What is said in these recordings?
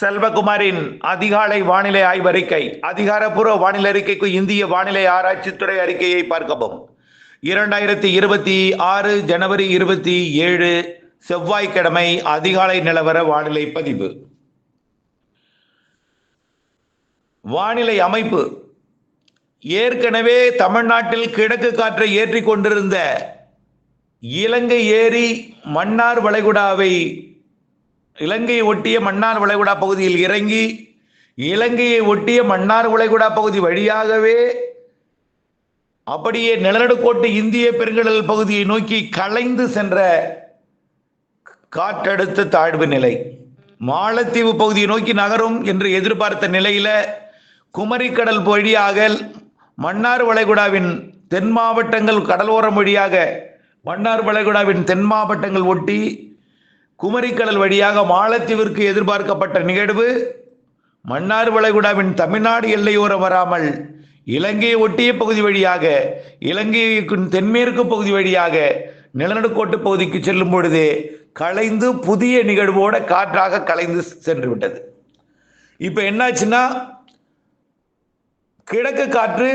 செல்வகுமாரின் அதிகாலை வானிலை ஆய்வறிக்கை. அதிகாரப்பூர்வ வானிலை அறிக்கைக்கு இந்திய வானிலை ஆராய்ச்சித்துறை அறிக்கையை பார்க்கவும். 2026 ஜனவரி 27 செவ்வாய்க்கிழமை அதிகாலை நிலவர வானிலை பதிவு. வானிலை அமைப்பு. ஏற்கனவே தமிழ்நாட்டில் கிழக்கு காற்றை ஏற்றிக் கொண்டிருந்த இலங்கை ஏரி மன்னார் வளைகுடாவை இலங்கையை ஒட்டிய மன்னார் வளைகுடா பகுதியில் இறங்கி இலங்கையை ஒட்டிய மன்னார் வளைகுடா பகுதி வழியாகவே அப்படியே நிலநடுக்கோட்டு இந்திய பெருங்கடல் பகுதியை நோக்கி கலைந்து சென்ற காற்றழுத்த தாழ்வு நிலை மாலத்தீவு பகுதியை நோக்கி நகரும் என்று எதிர்பார்த்த நிலையில குமரிக்கடல் வழியாக மன்னார் வளைகுடாவின் தென் மாவட்டங்கள் கடலோரம் வழியாக மன்னார் வளைகுடாவின் தென் மாவட்டங்கள் ஒட்டி குமரிக்கடல் வழியாக மாலத்தீவிற்கு எதிர்பார்க்கப்பட்ட நிகழ்வு மன்னார் வளைகுடாவின் தமிழ்நாடு எல்லையோரம் வராமல் இலங்கையை ஒட்டிய பகுதி வழியாக இலங்கையின் தென்மேற்கு பகுதி வழியாக நிலநடுக்கோட்டு பகுதிக்கு செல்லும் பொழுது கலைந்து புதிய நிகழ்வோட காற்றாக கலைந்து சென்று விட்டது. இப்ப என்னாச்சுன்னா, கிழக்கு காற்று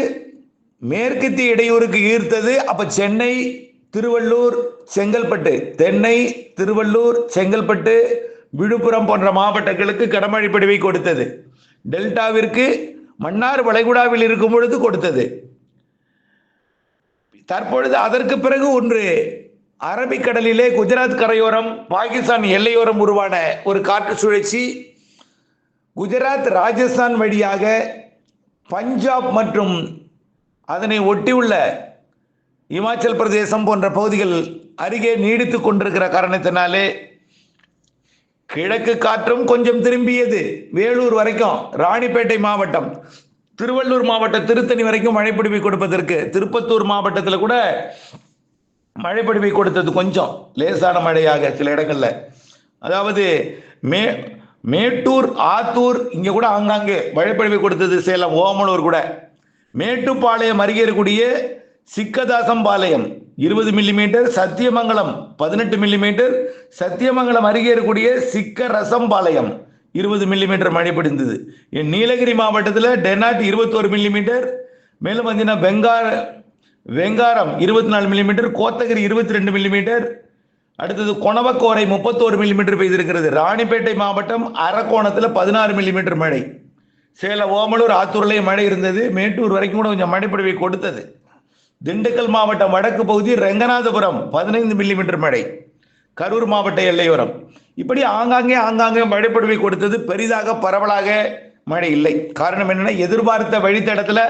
மேற்கத்திய இடையூறுக்கு ஈர்த்தது. அப்ப சென்னை, திருவள்ளூர், செங்கல்பட்டு, தென்னை, திருவள்ளூர், செங்கல்பட்டு, விழுப்புரம் போன்ற மாவட்டங்களுக்கு கனமழை பொழிவை கொடுத்தது. டெல்டாவிற்கு மன்னார் வளைகுடாவில் இருக்கும் பொழுது கொடுத்தது. தற்பொழுது அதற்கு பிறகு ஒன்று அரபிக்கடலிலே குஜராத் கரையோரம் பாகிஸ்தான் எல்லையோரம் உருவான ஒரு காற்று சுழற்சி குஜராத் ராஜஸ்தான் வழியாக பஞ்சாப் மற்றும் அதனை ஒட்டியுள்ள இமாச்சல் பிரதேசம் போன்ற பகுதிகள் அருகே நீடித்துக் கொண்டிருக்கிற காரணத்தினாலே கிழக்கு காற்றும் கொஞ்சம் திரும்பியது. வேலூர் வரைக்கும், ராணிப்பேட்டை மாவட்டம், திருவள்ளூர் மாவட்டம், திருத்தணி வரைக்கும் மழைப்பொழிவை கொடுப்பதற்கு, திருப்பத்தூர் மாவட்டத்தில் கூட மழைப்பொழிவை கொடுத்தது. கொஞ்சம் லேசான மழையாக சில இடங்கள்ல, அதாவது மேட்டூர், ஆத்தூர் இங்க கூட ஆங்காங்கே மழைப்பொழிவை கொடுத்தது. சேலம், ஓமலூர் கூட. மேட்டுப்பாளையம் அருகே இருக்கக்கூடிய சிக்கதாசம்பாளையம் 20 மில்லிமீட்டர், சத்தியமங்கலம் 18 மில்லிமீட்டர், சத்தியமங்கலம் அருகே இருக்கக்கூடிய சிக்கரசம்பாளையம் 20 மில்லிமீட்டர் மழை பிடிந்தது. நீலகிரி மாவட்டத்தில் டெனாட் 21 மில்லிமீட்டர், மேலும் வந்து வெங்காரம் 24 மில்லிமீட்டர், கோத்தகிரி 22 மில்லிமீட்டர், அடுத்தது கொணவக்கோரை 31 மில்லிமீட்டர் பெய்திருக்கிறது. ராணிப்பேட்டை மாவட்டம் அரக்கோணத்தில் 16 மில்லிமீட்டர் மழை. சேலம், ஓமலூர், ஆத்தூர்லேயும் மழை இருந்தது. மேட்டூர் வரைக்கும் கூட கொஞ்சம் மழைப்பொழிவை கொடுத்தது. திண்டுக்கல் மாவட்டம் வடக்கு பகுதி ரெங்கநாதபுரம் 15 மில்லிமீட்டர் மழை. கரூர் மாவட்ட எல்லையோரம் இப்படி ஆங்காங்கே மழைப்பொழிவை கொடுத்தது. பெரிதாக பரவலாக மழை இல்லை. காரணம் என்னன்னா, எதிர்பார்த்த வழித்தடத்துல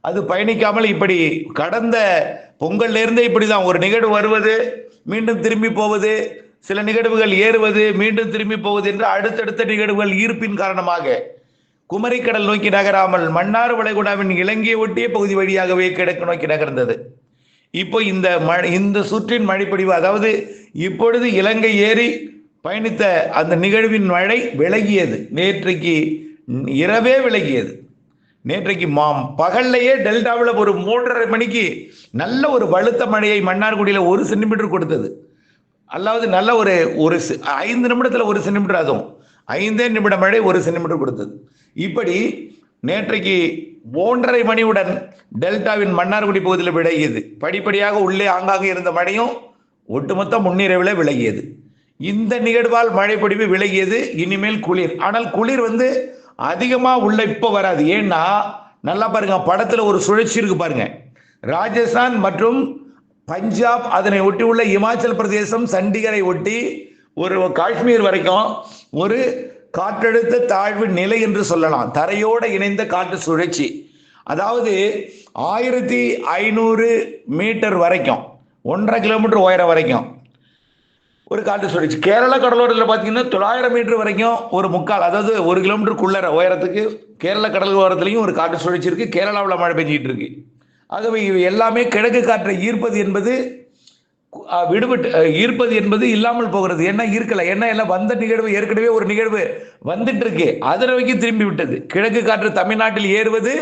அது பயணிக்காமல் இப்படி கடந்த பொங்கல்ல இருந்தே இப்படிதான் ஒரு நிகழ்வு வருவது, மீண்டும் திரும்பி போவது, சில நிகழ்வுகள் ஏறுவது, மீண்டும் திரும்பி போவது என்று அடுத்தடுத்த நிகழ்வுகள் ஈர்ப்பின் காரணமாக குமரிக்கடல் நோக்கி நகராமல் மன்னார் வளைகுடாவின் இலங்கையை ஒட்டிய பகுதி வழியாகவே கிழக்கு நோக்கி நகர்ந்தது. இப்போ இந்த சுற்றின் மழைப்பொழிவு, அதாவது இப்பொழுது இலங்கை ஏறி பயணித்த அந்த நிகழ்வின் மழை விலகியது. நேற்றைக்கு இரவே விலகியது. நேற்றைக்கு பகல்லையே டெல்டாவில் ஒரு 3:30 மணிக்கு நல்ல ஒரு வலுத்த மழையை மன்னார்குடியில் 1 சென்டிமீட்டர் கொடுத்தது. அதாவது நல்ல ஒரு 5 நிமிடத்தில் 1 சென்டிமீட்டர், அதுவும் 5 நிமிட மழை 1 சென்டிமீட்டர் கொடுத்தது. இப்படி நேற்றைக்கு 3:30 மணியுடன் டெல்டாவின் மன்னார்குடி பகுதியில் விலகியது. படிப்படியாக உள்ளே ஆங்காங்கே இருந்த மழையும் ஒட்டுமொத்த முன்னிரவில் விலகியது. இந்த நிகழ்வால் மழைப்பொழிவு விலகியது. இனிமேல் குளிர். ஆனால் குளிர் அதிகமா உள்ள இப்ப வராது. ஏன்னா நல்லா பாருங்க, படத்துல ஒரு சுழற்சி இருக்கு பாருங்க. ராஜஸ்தான் மற்றும் பஞ்சாப், அதனை ஒட்டி உள்ள இமாச்சல் பிரதேசம், சண்டிகரை ஒட்டி ஒரு காஷ்மீர் வரைக்கும் ஒரு காற்றழுத்த தாழ்வு நிலை என்று சொல்லலாம். தரையோடு இணைந்த காற்று சுழற்சி. அதாவது 1500 மீட்டர் வரைக்கும், 1.5 கிலோமீட்டர் உயரம் வரைக்கும் ஒரு காற்று சுழற்சி. கேரள கடலோரத்தில் பார்த்தீங்கன்னா 900 மீட்டர் வரைக்கும் ஒரு முக்கால், அதாவது 1 கிலோமீட்டருக்குள்ள உயரத்துக்கு கேரள கடல் ஓரத்துலையும் ஒரு காற்று சுழற்சி இருக்கு. கேரளாவில் மழை பெஞ்சிட்டு இருக்கு. ஆகவே இவை எல்லாமே கிழக்கு காற்றை ஈர்ப்பது என்பது இல்லாமல் போகிறது. என்ன ஈர்க்கல, என்ன எல்லாம் வந்த நிகழ்வு, ஏற்கனவே ஒரு நிகழ்வு வந்துட்டு இருக்கு, அதை நோக்கி திரும்பி விட்டது. கிழக்கு காற்று தமிழ்நாட்டில் ஏறுவது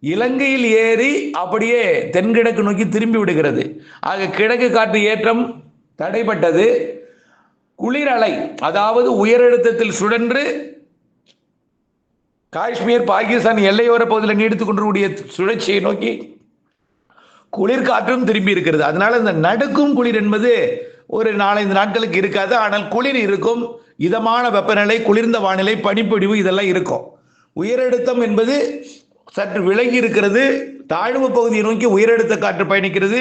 இலங்கையில் ஏறி அப்படியே தென்கிழக்கு நோக்கி திரும்பி விடுகிறது. ஆக கிழக்கு காற்று ஏற்றம் தடைப்பட்டது. குளிர் அலை, அதாவது உயரழுத்தத்தில் சுழன்று காஷ்மீர் பாகிஸ்தான் எல்லையோர பகுதியில் நீடித்துக் கொண்டிருக்கூடிய சுழற்சியை நோக்கி குளிர் காற்றும் திரும்பி இருக்கிறது. அதனால இந்த நடுக்கும் குளிர் என்பது ஒரு 4-5 நாட்களுக்கு இருக்காது. ஆனால் குளிர் இருக்கும், இதமான வெப்பநிலை, குளிர்ந்த வானிலை, பனிப்பொழிவு இதெல்லாம் இருக்கும். உயரழுத்தம் என்பது சற்று விலகி இருக்கிறது. தாழ்வு பகுதியை நோக்கி உயரழுத்த காற்று பயணிக்கிறது.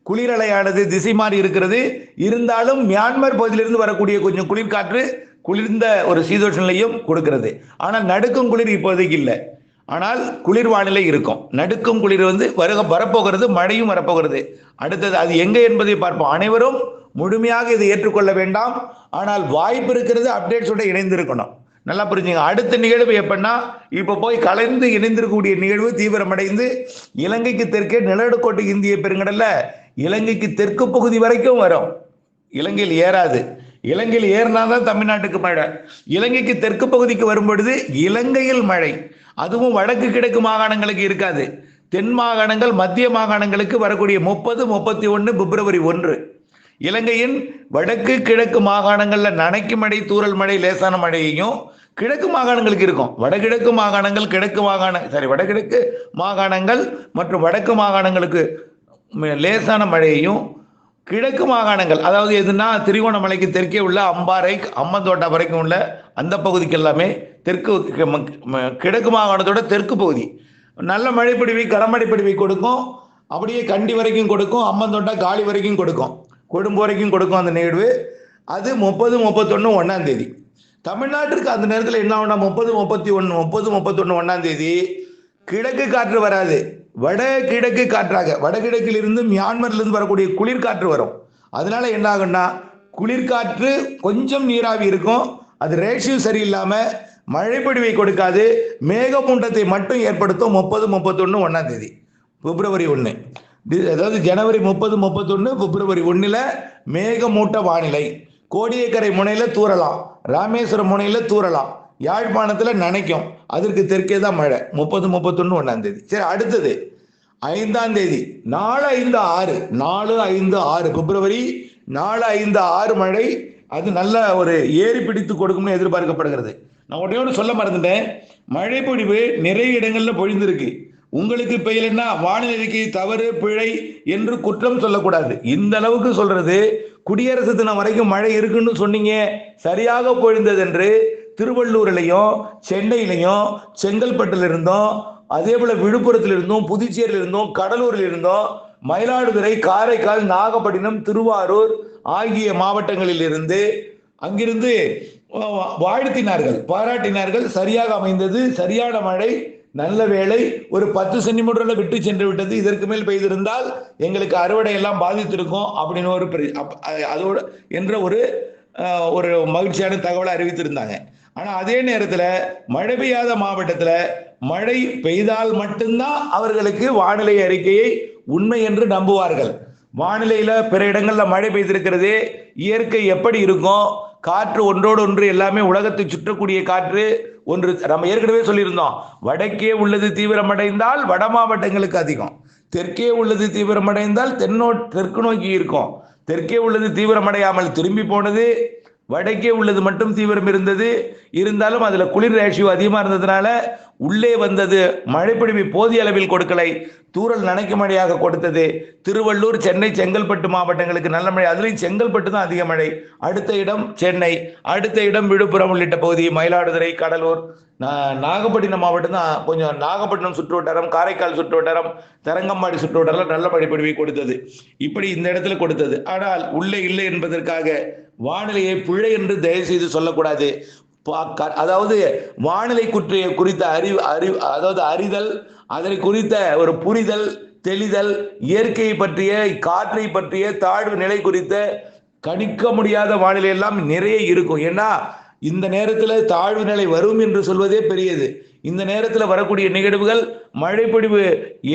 குளிரலையானது திசை மாறி இருக்கிறது. இருந்தாலும் மியான்மர் பகுதியிலிருந்து வரக்கூடிய கொஞ்சம் குளிர் காற்று குளிர்ந்த ஒரு சீதோஷ நிலையும் கொடுக்கிறது. ஆனால் நடுக்கும் குளிர் இப்போதைக்கு இல்லை. ஆனால் குளிர் வானிலை இருக்கும். நடுக்கும் குளிர் வரப்போகிறது, மழையும் வரப்போகிறது. அடுத்தது அது எங்க என்பதை பார்ப்போம். அனைவரும் முழுமையாக இதை ஏற்றுக்கொள்ள வேண்டாம். ஆனால் வாய்ப்பு இருக்கிறது, அப்டேட்ஸோட இணைந்திருக்கணும். நல்லா புரிஞ்சுங்க. அடுத்த நிகழ்வு எப்படின்னா, இப்போ போய் கலந்து இணைந்திருக்கக்கூடிய நிகழ்வு தீவிரமடைந்து இலங்கைக்கு தெற்கே நிலநடுக்கோட்டு இந்திய பெருங்கடல்ல இலங்கைக்கு தெற்கு பகுதி வரைக்கும் வரும். இலங்கையில் ஏறாது. இலங்கையில் ஏறினாதான் தமிழ்நாட்டுக்கு மழை. இலங்கைக்கு தெற்கு பகுதிக்கு வரும் பொழுது இலங்கையில் மழை. அதுவும் வடக்கு கிழக்கு மாகாணங்களுக்கு இருக்காது. தென் மாகாணங்கள், மத்திய மாகாணங்களுக்கு வரக்கூடிய 30, 31 பிப்ரவரி 1 இலங்கையின் வடக்கு கிழக்கு மாகாணங்கள்ல நனைக்கு மழை, தூறல் மழை, லேசான மழையையும் கிழக்கு மாகாணங்களுக்கு இருக்கும். வடகிழக்கு மாகாணங்கள், வடகிழக்கு மாகாணங்கள் மற்றும் வடக்கு மாகாணங்களுக்கு லேசான மழையையும், கிழக்கு மாகாணங்கள் அதாவது எதுனா திருகோணமலைக்கு தெற்கே உள்ள அம்பாறை, அம்மந்தோட்டா வரைக்கும் உள்ள அந்த பகுதிக்கு எல்லாமே தெற்கு கிழக்கு மாகாணத்தோட தெற்கு பகுதி நல்ல மழைப்பொழிவை, கனமழைப்பொழிவை கொடுக்கும். அப்படியே கண்டி வரைக்கும் கொடுக்கும், அம்மந்தோட்டா காலி வரைக்கும் கொடுக்கும், கொழும்பு வரைக்கும் கொடுக்கும் அந்த நிகழ்வு. அது 30, 31 1ஆம் தேதி. தமிழ்நாட்டிற்கு அந்த நேரத்தில் என்ன ஆகும்னா 30, 31 1ஆம் தேதி கிழக்கு காற்று வராது, வட கிழக்கு காற்றாக வடகிழக்கில் இருந்து மியான்மர்ல இருந்து வரக்கூடிய குளிர் காற்று வரும். அதனால என்ன ஆகும்னா குளிர்காற்று கொஞ்சம் நீராவி இருக்கும். அது ரேஷியோ சரியில்லாம மழைப்பொழிவை கொடுக்காது, மேகமூட்டத்தை மட்டும் ஏற்படுத்தும். 30, 31 1ஆம் தேதி பிப்ரவரி 1, அதாவது ஜனவரி 30, 31 பிப்ரவரி 1ல மேகமூட்ட வானிலை. கோடியக்கரை முனையில தூறலாம், ராமேஸ்வரம் முனையில தூறலாம், யாழ்ப்பாணத்துல நனைக்கும். அதற்கு தெற்கே தான் மழை. 30, 31 1ஆம் தேதி. சரி, அடுத்தது 5ஆம் தேதி 4, 5, 6 பிப்ரவரி 4, 5, 6 மழை. அது நல்ல ஒரு ஏறி பிடித்து கொடுக்கும்னு எதிர்பார்க்கப்படுகிறது. நான் ஒன்று சொல்ல மறந்துட்டேன். மழை பொழிவு நிறைய இடங்கள்ல பொழிந்திருக்கு. உங்களுக்கு பெய்யலைன்னா வானிலை அறிக்கை தவறு, பிழை என்று குற்றம் சொல்லக்கூடாது. இந்த அளவுக்கு சொல்றது, குடியரசு தினம் வரைக்கும் மழை இருக்குன்னு சொன்னீங்க, சரியாக பொழிந்தது என்று திருவள்ளூர்லையும், சென்னையிலையும், செங்கல்பட்டுல இருந்தும், அதே போல விழுப்புரத்தில் இருந்தும், புதுச்சேரியில் இருந்தும், கடலூரில் இருந்தும், மயிலாடுதுறை, காரைக்கால், நாகப்பட்டினம், திருவாரூர் ஆகிய மாவட்டங்களில் இருந்து அங்கிருந்து வாழ்த்தினார்கள், பாராட்டினார்கள். சரியாக அமைந்தது, சரியான மழை, நல்ல வேளை. ஒரு 10 சென்டிமீட்டர்ல விட்டு சென்று விட்டது. இதற்கு மேல் பெய்திருந்தால் எங்களுக்கு அறுவடை எல்லாம் பாதித்திருக்கும் அப்படின்னு ஒரு அதோட என்ற ஒரு மகிழ்ச்சியான தகவலை அறிவித்திருந்தாங்க. ஆனா அதே நேரத்துல மழை பெய்யாத மாவட்டத்துல மழை பெய்தால் மட்டும்தான் அவர்களுக்கு வானிலை அறிக்கையை உண்மை என்று நம்புவார்கள். வானிலையில பிற இடங்கள்ல மழை பெய்திருக்கிறது, இயற்கை எப்படி இருக்கும், காற்று ஒன்றோடு ஒன்று எல்லாமே தெற்கை சுற்றக்கூடிய காற்று ஒன்று. நம்ம ஏற்கனவே சொல்லியிருந்தோம், வடக்கே உள்ளது தீவிரமடைந்தால் வட மாவட்டங்களுக்கு அதிகம், தெற்கே உள்ளது தீவிரமடைந்தால் தெற்கு நோக்கி இருக்கும். தெற்கே உள்ளது தீவிரமடையாமல் திரும்பி போனது, வடக்கே உள்ளது மட்டும் தீவிரம் இருந்தது. இருந்தாலும் அதுல குளிர் ரேஷியோ அதிகமா இருந்ததுனால உள்ளே வந்தது மழைப்பொழிவை போதிய அளவில் கொடுக்கலை, தூறல் நனைக்க மழையாக கொடுத்தது. திருவள்ளூர், சென்னை, செங்கல்பட்டு மாவட்டங்களுக்கு நல்ல மழை. அதுலேயும் செங்கல்பட்டு தான் அதிக மழை. அடுத்த இடம் சென்னை, அடுத்த இடம் விழுப்புரம் உள்ளிட்ட பகுதி, மயிலாடுதுறை, கடலூர், நாகப்பட்டினம் மாவட்டம் தான் கொஞ்சம், நாகப்பட்டினம் சுற்று வட்டாரம், காரைக்கால் சுற்று வட்டாரம், தரங்கம்பாடி சுற்று வட்டாரம் நல்ல மழைப்பொழிவை கொடுத்தது. இப்படி இந்த இடத்துல கொடுத்தது. ஆனால் உள்ளே இல்லை என்பதற்காக வானிலையை பிழை என்று தயவு செய்து சொல்லக்கூடாது. அதாவது வானிலை குறித்த அதாவது அறிதல், அதனை குறித்த ஒரு புரிதல், தெளிதல், இயற்கையை பற்றிய, காற்றை பற்றிய, தாழ்வு நிலை குறித்த கணிக்க முடியாத வானிலை எல்லாம் நிறைய இருக்கும். ஏன்னா இந்த நேரத்தில் தாழ்வு நிலை வரும் என்று சொல்வதே பெரியது. இந்த நேரத்தில் வரக்கூடிய நிகழ்வுகள் மழைப்பொழிவு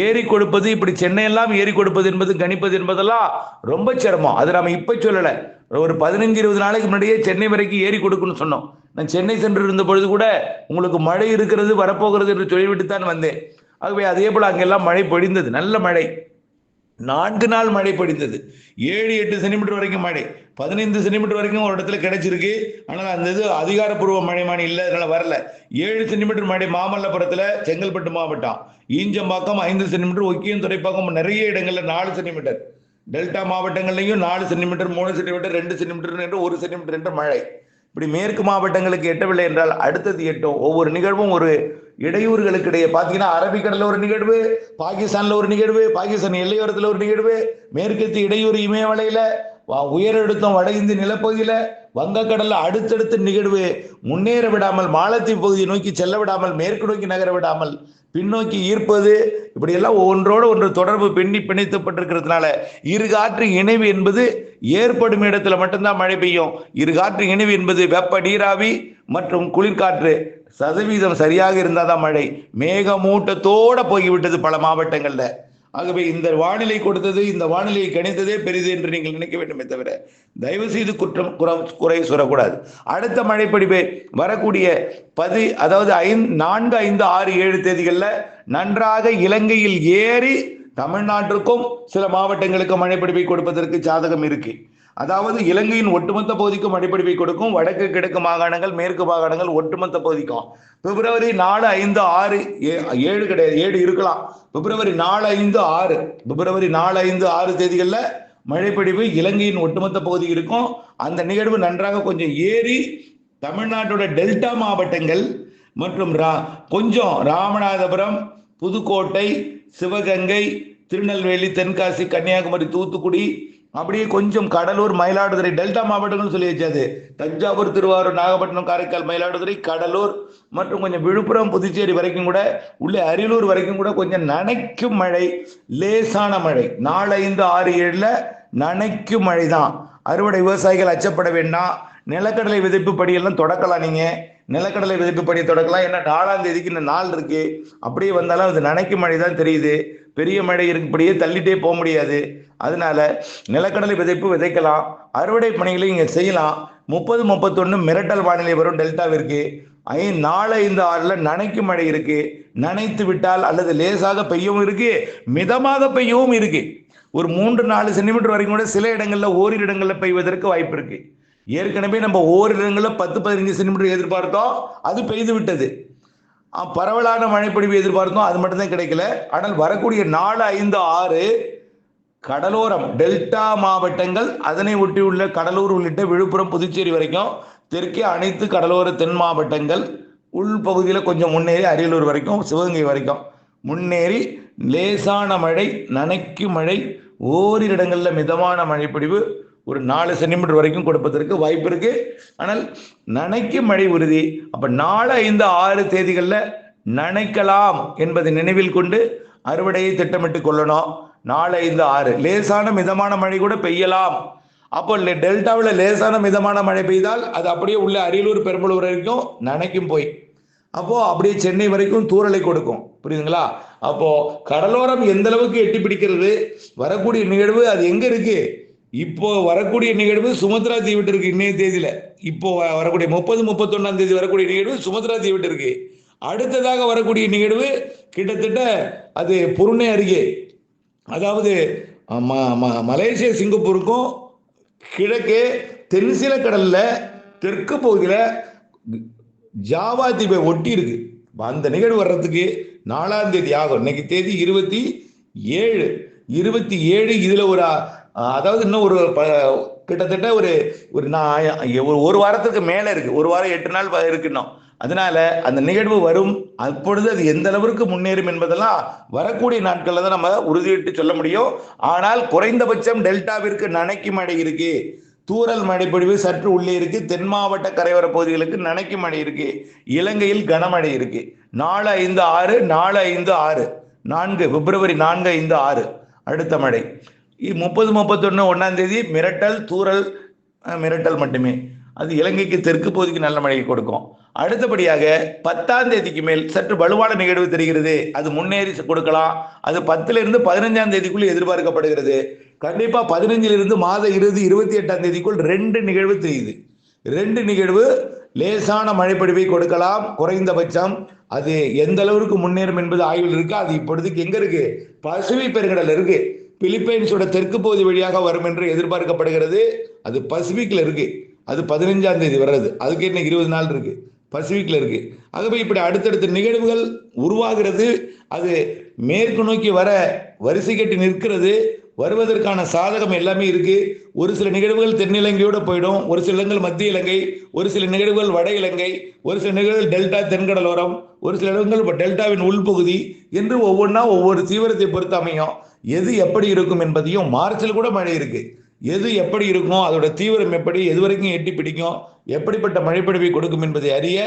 ஏறி கொடுப்பது, இப்படி சென்னையெல்லாம் ஏறி கொடுப்பது என்பது, கணிப்பது என்பதெல்லாம் ரொம்ப சிரமம். அது நம்ம இப்ப சொல்லலை, ஒரு 15-20 நாளைக்கு முன்னாடியே சென்னை வரைக்கும் ஏறி கொடுக்குன்னு சொன்னோம். நான் சென்னை சென்று இருந்த பொழுது கூட உங்களுக்கு மழை இருக்கிறது, வரப்போகிறது என்று சொல்லிவிட்டு தான் வந்தேன். ஆகவே அதே போல அங்கெல்லாம் மழை பொழிந்தது, நல்ல மழை. 4 நாள் மழை பொழிந்தது. 7-8 சென்டிமீட்டர் வரைக்கும் மழை, 15 சென்டிமீட்டர் வரைக்கும் ஒரு இடத்துல கிடைச்சிருக்கு. ஆனால் அந்த இது அதிகாரப்பூர்வ மழைமானி இல்லை, அதனால வரல. 7 சென்டிமீட்டர் மழை மாமல்லபுரத்தில், செங்கல்பட்டு மாவட்டம், ஈஞ்சம்பாக்கம் 5 சென்டிமீட்டர், ஒக்கியம் துறைப்பாக்கம் நிறைய இடங்கள்ல 4 சென்டிமீட்டர், டெல்டா மாவட்டங்கள்லையும் 4 சென்டிமீட்டர், 3 சென்டிமீட்டர், 2 சென்டிமீட்டர் என்று 1 சென்டிமீட்டர் என்ற மழை. இப்படி மேற்கு மாவட்டங்களுக்கு எட்டவில்லை என்றால் அடுத்தது எட்டும். ஒவ்வொரு நிகழ்வும் ஒரு இடையூறுகளுக்கு இடையே பார்த்தீங்கன்னா, அரபிக்கடலில் ஒரு நிகழ்வு, பாகிஸ்தான்ல ஒரு நிகழ்வு, பாகிஸ்தான் எல்லையோரத்தில் ஒரு நிகழ்வு, மேற்கத்திய இடையூறு இமயமலையில, உயரழுத்தம் வட இந்திய நிலப்பகுதியில, வங்கக்கடல்ல அடுத்தடுத்த நிகழ்வு. முன்னேற விடாமல், மாலத்தீவு பகுதியை நோக்கி செல்ல விடாமல், மேற்கு நோக்கி நகர விடாமல், பின்னோக்கி ஈர்ப்பது, இப்படியெல்லாம் ஒன்றோடு ஒன்று தொடர்பு பிணைக்கப்பட்டிருக்கிறதுனால இரு காற்று இணைவு என்பது ஏற்படும் இடத்துல மட்டும்தான் மழை பெய்யும். இரு காற்று இணைவு என்பது வெப்ப நீராவி மற்றும் குளிர்காற்று சதவீதம் சரியாக இருந்தாதான் மழை. மேகமூட்டத்தோட போய்விட்டது பல மாவட்டங்கள்ல. ஆகவே இந்த வானிலை கொடுத்தது, இந்த வானிலையை கணித்ததே பெரிது என்று நீங்கள் நினைக்க வேண்டுமே தவிர தயவு செய்து குறை சொல்லக்கூடாது. அடுத்த மழைப்பொழிவு வரக்கூடிய அதாவது 4, 5, 6, 7 தேதிகளில் நன்றாக இலங்கையில் ஏறி தமிழ்நாட்டிற்கும் சில மாவட்டங்களுக்கு மழைப்பொழிவை கொடுப்பதற்கு சாதகம் இருக்கு. அதாவது இலங்கையின் ஒட்டுமொத்த பகுதிக்கும் மழைப்பொழிவை கொடுக்கும். வடக்கு கிழக்கு மாகாணங்கள், மேற்கு மாகாணங்கள் ஒட்டுமொத்த பகுதிக்கும் பிப்ரவரி 4, 5, 6, 7 கிடையாது, 7 இருக்கலாம். பிப்ரவரி 4, 5, 6 பிப்ரவரி 4, 5, 6 தேதிகளில் மழைப்பொழிவு இலங்கையின் ஒட்டுமொத்த பகுதி இருக்கும். அந்த நிகழ்வு நன்றாக கொஞ்சம் ஏறி தமிழ்நாட்டோட டெல்டா மாவட்டங்கள் மற்றும் கொஞ்சம் ராமநாதபுரம், புதுக்கோட்டை, சிவகங்கை, திருநெல்வேலி, தென்காசி, கன்னியாகுமரி, தூத்துக்குடி, அப்படியே கொஞ்சம் கடலூர், மயிலாடுதுறை, டெல்டா மாவட்டங்கள் சொல்லி வச்சாது. தஞ்சாவூர், திருவாரூர், நாகப்பட்டினம், காரைக்கால், மயிலாடுதுறை, கடலூர் மற்றும் கொஞ்சம் விழுப்புரம், புதுச்சேரி வரைக்கும் கூட, உள்ளே அரியலூர் வரைக்கும் கூட கொஞ்சம் நனைக்கும் மழை, லேசான மழை. 4, 5, 6, 7 நனைக்கும் மழை தான். அறுவடை விவசாயிகள் அச்சப்பட வேண்டாம். நிலக்கடலை விதைப்பு படியெல்லாம் தொடக்கலாம். நீங்க நிலக்கடலை விதைப்பு படி தொடக்கலாம். ஏன்னா 4ஆம் தேதிக்கு இந்த நாள் இருக்கு. அப்படியே வந்தாலும் அது நனைக்கும் மழை தான் தெரியுது. பெரிய மழை இருக்குப்படியே தள்ளிட்டே போக முடியாது. அதனால நிலக்கடலை விதைப்பு விதைக்கலாம். அறுவடை பணிகளை இங்க செய்யலாம். 30, 31 மிரட்டல் வானிலை வரும் டெல்டாவிற்கு. 4, 5, 6 நனைக்கும் மழை இருக்கு. நனைத்து விட்டால் அல்லது லேசாக பெய்யவும் இருக்கு, மிதமாக பெய்யவும் இருக்கு. ஒரு 3, 4 சென்டிமீட்டர் வரைக்கும் கூட சில இடங்கள்ல, ஓரிரு இடங்கள்ல பெய்வதற்கு வாய்ப்பு இருக்கு. ஏற்கனவே நம்ம ஓரிரு இடங்களில் 10, 15 சென்டிமீட்டர் எதிர்பார்த்தோம், அது பெய்து விட்டது. பரவலான மழைப்பொழிவு எதிர்பார்த்தோம், அது மட்டும்தான் கிடைக்கல. ஆனால் வரக்கூடிய 4, 5, 6 கடலோரம் டெல்டா மாவட்டங்கள், அதனை ஒட்டியுள்ள கடலூர் உள்ளிட்ட விழுப்புரம், புதுச்சேரி வரைக்கும், தெற்கே அனைத்து கடலோர தென் மாவட்டங்கள், உள்பகுதியில் கொஞ்சம் முன்னேறி அரியலூர் வரைக்கும், சிவகங்கை வரைக்கும் முன்னேறி லேசான மழை, நனைக்கும் மழை, ஓரிரு இடங்களில் மிதமான மழைப்பொழிவு ஒரு 4 சென்டிமீட்டர் வரைக்கும் கொடுப்பதற்கு வாய்ப்பு இருக்கு. ஆனால் நனைக்கும் மழை உறுதி. அப்ப 4, 5, 6 தேதிகளில் நனைக்கலாம் என்பதை நினைவில் கொண்டு அறுவடையை திட்டமிட்டுக் கொள்ளணும். 4, 5, 6 லேசான மிதமான மழை கூட பெய்யலாம். அப்போ டெல்டாவில் லேசான மிதமான மழை பெய்தால் அது அப்படியே உள்ள அரியலூர், பெரம்பலூர் வரைக்கும் நனைக்கும் போய், அப்போ அப்படியே சென்னை வரைக்கும் தூறலை கொடுக்கும். புரியுதுங்களா? அப்போ கடலோரம் எந்த அளவுக்கு எட்டி பிடிக்கிறது, வரக்கூடிய நிகழ்வு அது எங்க இருக்கு? இப்போ வரக்கூடிய நிகழ்வு சுமத்ரா தீவிட்டு இருக்கு. இன்னைய தேதியில இப்போ வரக்கூடிய 30, 31ஆம் தேதி வரக்கூடிய நிகழ்வு சுமத்ரா தீவிட்டு இருக்கு. அடுத்ததாக வரக்கூடிய நிகழ்வு கிட்டத்தட்ட அது புருணை அருகே, அதாவது மலேசியா, சிங்கப்பூருக்கும் கிழக்கே தென்சில கடல்ல தெற்கு பகுதியில ஜாவா தீவை ஒட்டி இருக்கு. அந்த நிகழ்வு வர்றதுக்கு 4ஆம் தேதி ஆகும். இன்னைக்கு தேதி 27. 27 இதுல அதாவது இன்னும் கிட்டத்தட்ட ஒரு வாரத்துக்கு மேல இருக்கு. ஒரு வாரம் 8 நாள் இருக்கணும். அதனால அந்த நிகழ்வு வரும். அப்பொழுது அது எந்த அளவிற்கு முன்னேறும் என்பதெல்லாம் வரக்கூடிய நாட்கள்ல தான் நம்ம உறுதியிட்டு சொல்ல முடியும். ஆனால் குறைந்தபட்சம் டெல்டாவிற்கு நனைக்கும் மழை இருக்கு, தூறல் மழைப்பொழிவு சற்று உள்ளே இருக்கு. தென் மாவட்ட கரையோர பகுதிகளுக்கு நனைக்கும் மழை இருக்கு. இலங்கையில் கனமழை இருக்கு. 4, 5, 6 4, 5, 6 4 பிப்ரவரி 4, 5, 6 அடுத்த மழை. 30, 31 1ஆம் தேதி மிரட்டல், தூறல், மிரட்டல் மட்டுமே. அது இலங்கைக்கு தெற்கு பகுதிக்கு நல்ல மழையை கொடுக்கும். அடுத்தபடியாக 10ஆம் தேதிக்கு மேல் சற்று வலுவான நிகழ்வு தெரிகிறது. அது முன்னேறி கொடுக்கலாம். அது 10லிருந்து 15ஆம் தேதிக்குள் எதிர்பார்க்கப்படுகிறது. கண்டிப்பா 15லிருந்து மாத இறுதி 28ஆம் தேதிக்குள் 2 நிகழ்வு தெரியுது. 2 நிகழ்வு லேசான மழைப்பொழிவை கொடுக்கலாம். குறைந்தபட்சம் அது எந்த அளவுக்கு முன்னேறும் என்பது ஆய்வில் இருக்கு. அது இப்பொழுதுக்கு எங்க இருக்கு? பசிபிக் பெருங்கடல் இருக்கு. பிலிப்பைன்ஸோட தெற்கு பகுதி வழியாக வரும் என்று எதிர்பார்க்கப்படுகிறது. அது பசிபிக்ல இருக்கு. அது 15ஆம் தேதி வர்றது. அதுக்கு இன்னைக்கு 20 நாள் இருக்கு. பசிபிக்ல இருக்கு. ஆகவே இப்படி அடுத்தடுத்த நிகழ்வுகள் உருவாகிறது. அது மேற்கு நோக்கி வர வரிசை கட்டி நிற்கிறது. வருவதற்கான சாதகம் எல்லாமே இருக்கு. ஒரு சில நிகழ்வுகள் தென்னிலங்கையோட போயிடும், ஒரு சில இடங்கள் மத்திய இலங்கை, ஒரு சில நிகழ்வுகள் வட இலங்கை, ஒரு சில நிகழ்வுகள் டெல்டா தென்கடலோரம், ஒரு சில இடங்கள் டெல்டாவின் உள்பகுதி என்று ஒவ்வொன்றா ஒவ்வொரு தீவிரத்தை பொறுத்து அமையும். எது எப்படி இருக்கும் என்பதையும் மார்ச்சில் கூட மழை இருக்கு. எது எப்படி இருக்கும், அதோட தீவிரம் எப்படி, எது வரைக்கும் எட்டி பிடிக்கும், எப்படிப்பட்ட மழைப்பொழிவை கொடுக்கும் என்பதை அறிய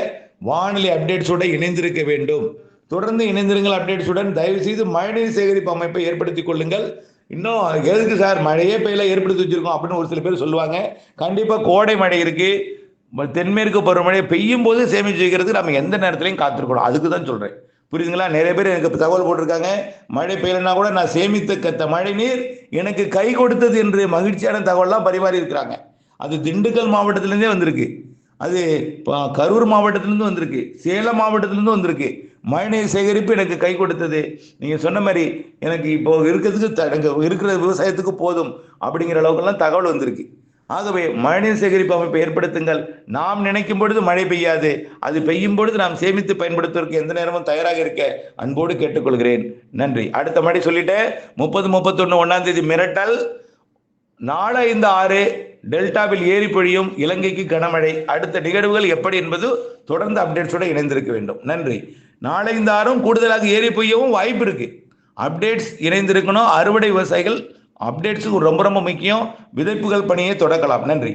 வானிலை அப்டேட்ஸோட இணைந்திருக்க வேண்டும். தொடர்ந்து இணைந்திருங்கள் அப்டேட்ஸுடன். தயவு செய்து மழைநீர் சேகரிப்பு அமைப்பை ஏற்படுத்திக் கொள்ளுங்கள். இன்னும் எதுக்கு சார் மழையே பெய்யல ஏற்படுத்தி வச்சிருக்கோம் அப்படின்னு ஒரு சில பேர் சொல்லுவாங்க. கண்டிப்பா கோடை மழை இருக்கு. தென்மேற்கு பருவமழை பெய்யும் போது சேமிச்சு வைக்கிறதுக்கு நம்ம எந்த நேரத்திலையும் காத்திருக்கணும். அதுக்கு தான் சொல்றேன். புரியுதுங்களா? நிறைய பேர் எனக்கு தகவல் போட்டிருக்காங்க. மழை பெய்யலன்னா கூட நான் சேமித்த மழை நீர் எனக்கு கை கொடுத்தது என்று மகிழ்ச்சியான தகவல்லாம் பரிமாறி இருக்கிறாங்க. அது திண்டுக்கல் மாவட்டத்திலிருந்தே வந்திருக்கு. அது கரூர் மாவட்டத்திலிருந்து வந்திருக்கு. சேலம் மாவட்டத்திலிருந்து வந்திருக்கு. மழைநீர் சேகரிப்பு எனக்கு கை கொடுத்தது. நீங்க சொன்ன மாதிரி எனக்கு இப்போ இருக்கிறதுக்கு இருக்கிற விவசாயத்துக்கு போதும் அப்படிங்கிற அளவுக்குலாம் தகவல் வந்திருக்கு. ஆகவே மழைநீர் சேகரிப்பு அமைப்பை ஏற்படுத்துங்கள். நாம் நினைக்கும் பொழுது மழை பெய்யாது. அது பெய்யும் பொழுது நாம் சேமித்து பயன்படுத்துவதற்கு எந்த நேரமும் தயாராக இருக்க அன்போடு கேட்டுக்கொள்கிறேன். நன்றி. அடுத்த மழை சொல்லிட்டேன். 30, 31 1ஆம் தேதி மிரட்டல். 4, 5, 6 டெல்டாவில் ஏறி பொழியும். இலங்கைக்கு கனமழை. அடுத்த நிகழ்வுகள் எப்படி என்பது தொடர்ந்து அப்டேட்ஸோட இணைந்திருக்க வேண்டும். நன்றி. 4, 5, 6 கூடுதலாக ஏறி பொய்யவும் வாய்ப்பு இருக்கு. அப்டேட்ஸ் இணைந்திருக்கணும். அறுவடை விவசாயிகள் அப்டேட்ஸுக்கு ரொம்ப ரொம்ப முக்கியம். விதைப்புகள் பணியை தொடக்கலாம். நன்றி.